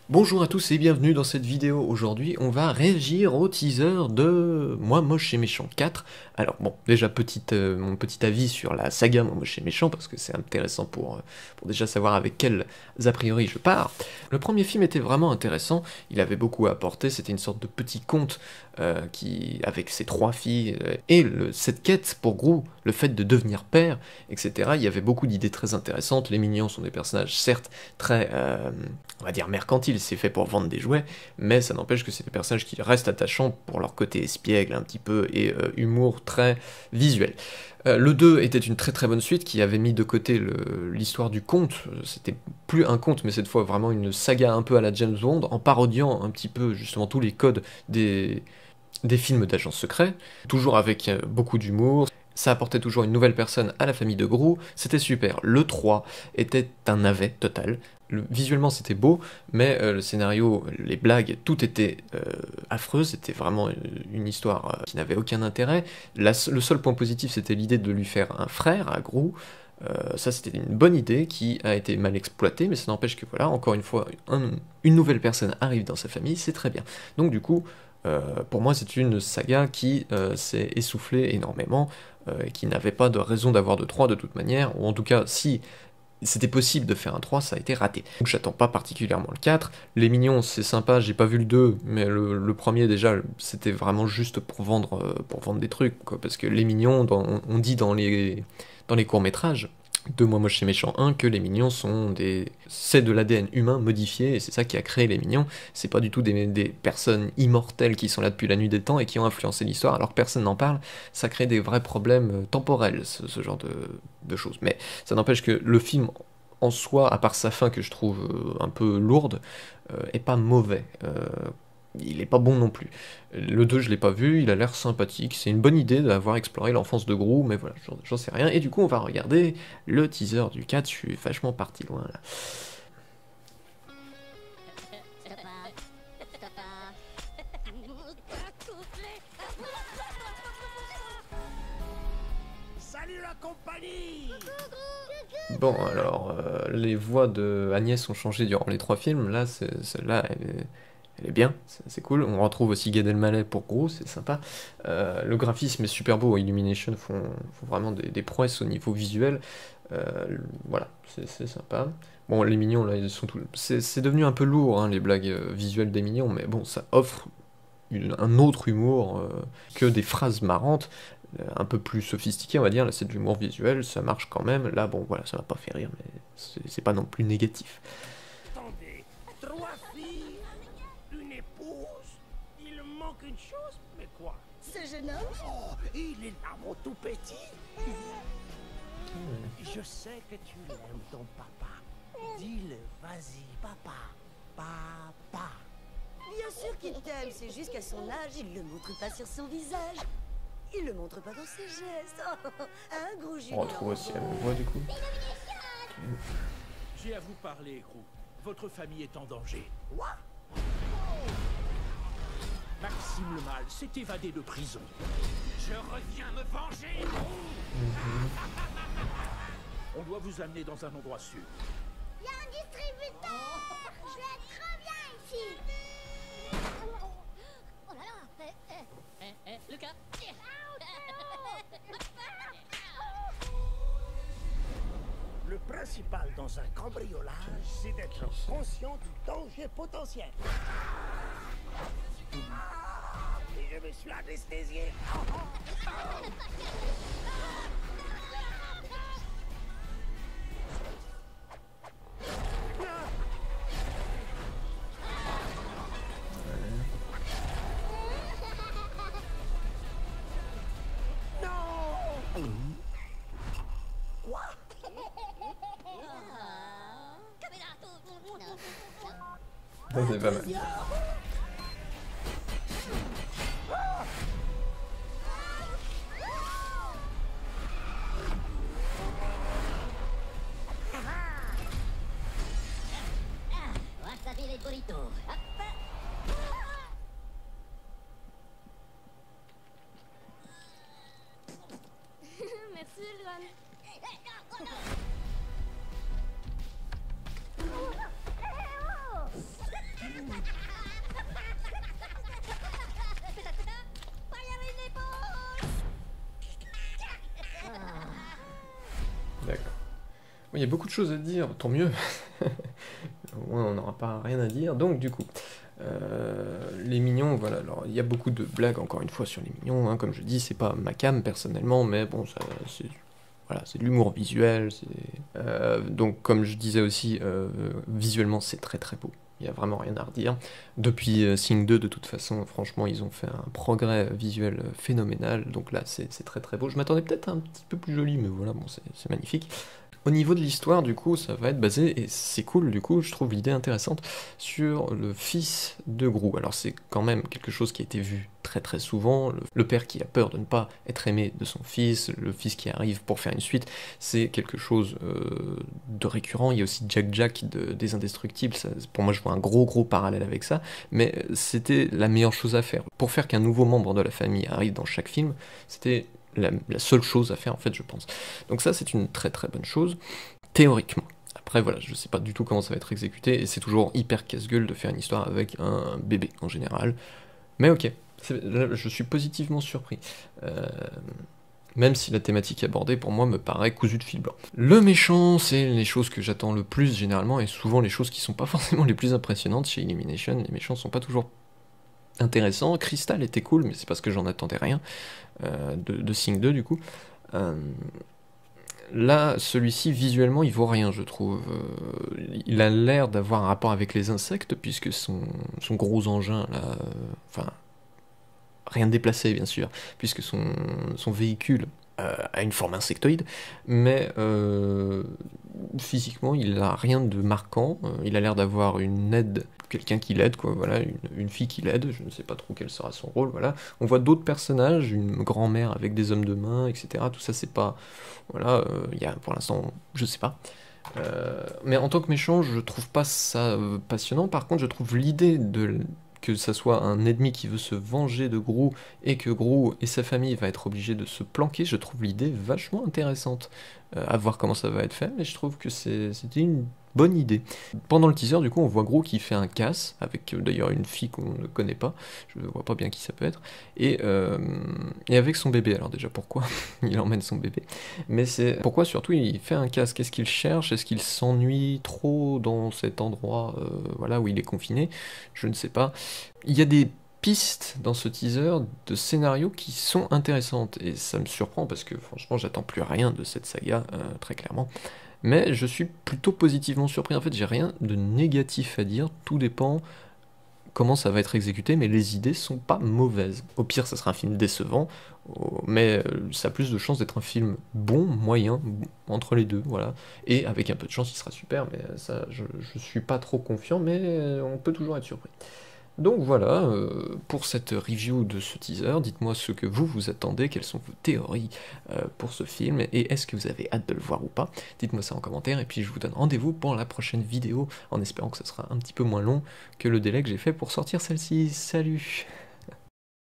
Bonjour à tous et bienvenue dans cette vidéo. Aujourd'hui, on va réagir au teaser de Moi Moche et Méchant 4. Alors bon, déjà mon petit avis sur la saga Moi Moche et Méchant, parce que c'est intéressant pour déjà savoir avec quels a priori je pars. Le premier film était vraiment intéressant, il avait beaucoup à apporter, c'était une sorte de petit conte avec ses trois filles, cette quête pour Gru, le fait de devenir père, etc. Il y avait beaucoup d'idées très intéressantes, les mignons sont des personnages certes très... on va dire mercantile, c'est fait pour vendre des jouets, mais ça n'empêche que c'est des personnages qui restent attachants pour leur côté espiègle un petit peu et humour très visuel. Le 2 était une très très bonne suite qui avait mis de côté l'histoire du conte, c'était plus un conte mais cette fois vraiment une saga un peu à la James Bond, en parodiant un petit peu justement tous les codes des films d'agents secrets, toujours avec beaucoup d'humour. Ça apportait toujours une nouvelle personne à la famille de Gru, c'était super. Le 3 était un navet total. Visuellement c'était beau, mais le scénario, les blagues, tout était affreux, c'était vraiment une histoire qui n'avait aucun intérêt. Le seul point positif c'était l'idée de lui faire un frère à Gru. Ça c'était une bonne idée qui a été mal exploitée, mais ça n'empêche que voilà, encore une fois, une nouvelle personne arrive dans sa famille, c'est très bien. Donc du coup, pour moi c'est une saga qui s'est essoufflée énormément, qui n'avait pas de raison d'avoir de 3 de toute manière, ou en tout cas si c'était possible de faire un 3, ça a été raté. Donc j'attends pas particulièrement le 4. Les mignons, c'est sympa, j'ai pas vu le 2, mais le premier déjà, c'était vraiment juste pour vendre des trucs, quoi, parce que les mignons, on dit dans les courts-métrages, de Moi Moche et Méchant 1, que les mignons c'est de l'ADN humain modifié, et c'est ça qui a créé les mignons, c'est pas du tout des personnes immortelles qui sont là depuis la nuit des temps et qui ont influencé l'histoire, alors que personne n'en parle, ça crée des vrais problèmes temporels, ce genre de choses. Mais ça n'empêche que le film en soi, à part sa fin que je trouve un peu lourde, est pas mauvais. Il est pas bon non plus. Le 2, je l'ai pas vu, il a l'air sympathique, c'est une bonne idée d'avoir exploré l'enfance de Gru, mais voilà, j'en sais rien. Et du coup, on va regarder le teaser du 4, je suis vachement parti loin là. Salut la compagnie! Bon, alors, les voix de Agnès ont changé durant les 3 films, là, celle-là, elle est bien, c'est cool. On retrouve aussi Gad Elmaleh pour Gru, c'est sympa. Le graphisme est super beau, Illumination font vraiment des prouesses au niveau visuel. Voilà, c'est sympa. Bon, les mignons, là, ils sont c'est devenu un peu lourd, hein, les blagues visuelles des mignons, mais bon, ça offre un autre humour que des phrases marrantes, un peu plus sophistiqué, on va dire. Là, c'est de l'humour visuel, ça marche quand même. Là, bon, voilà, ça m'a pas fait rire, mais c'est pas non plus négatif. Attendez, 3 filles, une épouse, il manque une chose, mais quoi? Ce jeune homme? Oh, il est là, mon tout petit. Je sais que tu l'aimes, ton papa. Dis-le, vas-y, papa. Papa. Bien sûr qu'il t'aime, c'est juste qu'à son âge, il le montre pas sur son visage. Il le montre pas dans ses gestes. Oh, un gros On junior. retrouve aussi la même voix, du coup. J'ai à vous parler, Gru. Votre famille est en danger. Quoi? Maxime le Mal s'est évadé de prison. Je reviens me venger. On doit vous amener dans un endroit sûr. Il y a un distributeur. Je vais être très bien ici. Oh là là. Lucas. Le principal dans un cambriolage, c'est d'être conscient du danger potentiel. Et je me suis anesthésié. Non! Quoi? Ça, c'est pas mal. Wasabi les burritos. Hop. Merci, Luan. Il y a beaucoup de choses à dire, tant mieux. Au moins, on n'aura pas rien à dire. Donc, du coup, les mignons, voilà. Alors, il y a beaucoup de blagues, encore une fois, sur les mignons. Hein, comme je dis, c'est pas ma cam, personnellement, mais bon, c'est... Voilà, c'est de l'humour visuel. Donc, comme je disais aussi, visuellement, c'est très très beau. Il n'y a vraiment rien à redire. Depuis Sing 2, de toute façon, franchement, ils ont fait un progrès visuel phénoménal. Donc là, c'est très très beau. Je m'attendais peut-être à un petit peu plus joli, mais voilà, bon, c'est magnifique. Au niveau de l'histoire, du coup, ça va être basé, et c'est cool, du coup, je trouve l'idée intéressante, sur le fils de Gru. Alors c'est quand même quelque chose qui a été vu très très souvent, le père qui a peur de ne pas être aimé de son fils, le fils qui arrive pour faire une suite, c'est quelque chose de récurrent. Il y a aussi Jack des Indestructibles, ça, pour moi je vois un gros parallèle avec ça, mais c'était la meilleure chose à faire. Pour faire qu'un nouveau membre de la famille arrive dans chaque film, c'était la seule chose à faire en fait, je pense. Donc ça, c'est une très très bonne chose, théoriquement. Après voilà, je sais pas du tout comment ça va être exécuté, et c'est toujours hyper casse-gueule de faire une histoire avec un bébé en général. Mais ok, là, je suis positivement surpris. Même si la thématique abordée pour moi me paraît cousue de fil blanc. Le méchant, c'est les choses que j'attends le plus généralement, et souvent les choses qui sont pas forcément les plus impressionnantes chez Illumination. Les méchants sont pas toujours intéressants. Crystal était cool, mais c'est parce que j'en attendais rien. De Sing 2 du coup. Là, celui-ci, visuellement, il vaut rien, je trouve. Il a l'air d'avoir un rapport avec les insectes, puisque son gros engin, là... Enfin, rien de déplacé, bien sûr, puisque son véhicule a une forme insectoïde, mais physiquement, il a rien de marquant. Il a l'air d'avoir une aide, quelqu'un qui l'aide, quoi, voilà, une fille qui l'aide, je ne sais pas trop quel sera son rôle, voilà. On voit d'autres personnages, une grand-mère avec des hommes de main, etc. Tout ça, c'est pas... Voilà, il y a, pour l'instant, je sais pas. Mais en tant que méchant, je trouve pas ça passionnant. Par contre, je trouve l'idée que ça soit un ennemi qui veut se venger de Gru, et que Gru et sa famille va être obligés de se planquer, je trouve l'idée vachement intéressante. À voir comment ça va être fait, mais je trouve que c'était une bonne idée. Pendant le teaser, du coup, on voit Gru qui fait un casse, avec d'ailleurs une fille qu'on ne connaît pas, je ne vois pas bien qui ça peut être, et avec son bébé. Alors déjà, pourquoi il emmène son bébé? Mais c'est pourquoi surtout il fait un casse? Qu'est-ce qu'il cherche? Est-ce qu'il s'ennuie trop dans cet endroit voilà, où il est confiné? Je ne sais pas. Il y a des pistes dans ce teaser de scénarios qui sont intéressantes, et ça me surprend parce que franchement j'attends plus rien de cette saga, très clairement, mais je suis plutôt positivement surpris. En fait, j'ai rien de négatif à dire, tout dépend comment ça va être exécuté, mais les idées sont pas mauvaises. Au pire, ça sera un film décevant, mais ça a plus de chances d'être un film bon, moyen, entre les deux, voilà. Et avec un peu de chance, il sera super, mais ça, je suis pas trop confiant, mais on peut toujours être surpris. Donc voilà, pour cette review de ce teaser, dites-moi ce que vous attendez, quelles sont vos théories pour ce film, et est-ce que vous avez hâte de le voir ou pas? Dites-moi ça en commentaire, et puis je vous donne rendez-vous pour la prochaine vidéo, en espérant que ce sera un petit peu moins long que le délai que j'ai fait pour sortir celle-ci. Salut!